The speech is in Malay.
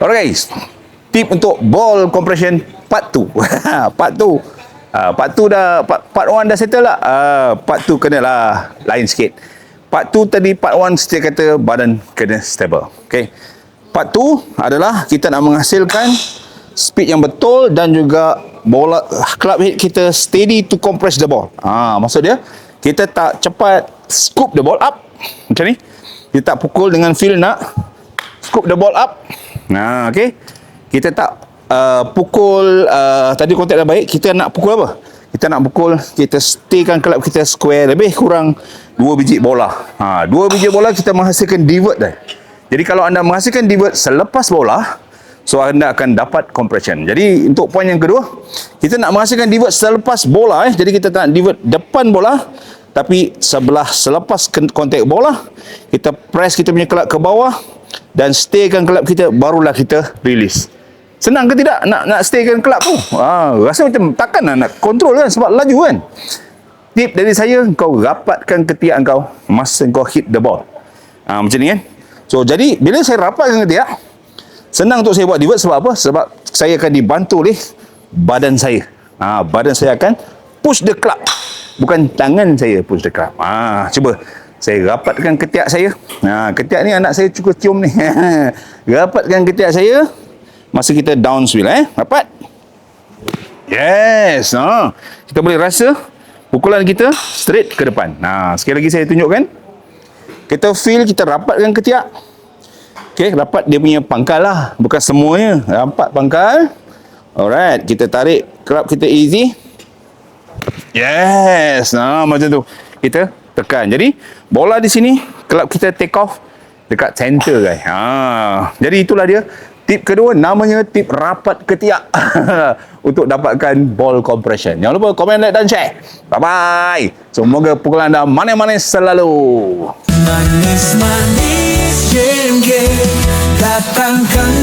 Alright guys, tip untuk ball compression part 2. Part 2. Part 2 dah, part 1 dah settle lah. Part 2 kenalah lain sikit. Part 2 tadi, part 1 saya kata badan kena stable. Okay. Part 2 adalah kita nak menghasilkan speed yang betul dan juga bola club head kita steady to compress the ball. Maksud dia, kita tak cepat scoop the ball up macam ni. Kita tak pukul dengan feel nak scoop the ball up. Okay. Kita tak pukul tadi kontak dah baik. Kita nak pukul apa? Kita nak pukul, kita staykan club kita square, lebih kurang 2 biji bola. 2 biji bola kita menghasilkan divot dah. Jadi kalau anda menghasilkan divot selepas bola, so anda akan dapat compression. Jadi untuk poin yang kedua, kita nak menghasilkan divot selepas bola. Jadi kita tak nak divot depan bola, tapi selepas kontak bola, kita press kita punya club ke bawah dan staykan club kita, barulah kita release. Senang ke tidak nak staykan club tu? Rasa macam takkan nak kontrol kan, sebab laju kan. Tip dari saya, kau rapatkan ketiak kau masa kau hit the ball. Macam ni kan. So jadi bila saya rapatkan ketiak, senang untuk saya buat divot. Sebab apa? Sebab saya akan dibantu oleh badan saya. Badan saya akan push the club, bukan tangan saya push the club. Cuba saya rapatkan ketiak saya. Ketiak ni anak saya cukup cium ni. Rapatkan ketiak saya masa kita down swing. Rapat. Yes. Kita boleh rasa pukulan kita straight ke depan. Sekali lagi saya tunjukkan. Kita feel, kita rapatkan ketiak. Okay, rapat dia punya pangkal lah, bukan semuanya. Rapat pangkal. Alright, kita tarik club kita easy. Yes. Macam tu. Kita tekan. Jadi bola di sini, club kita take off dekat center guys. Jadi itulah dia tip kedua, namanya tip rapat ketiak untuk dapatkan ball compression. Jangan lupa komen, like dan share. Bye bye. Semoga pukulan anda manis-manis selalu. Manis-manis game-game, datangkan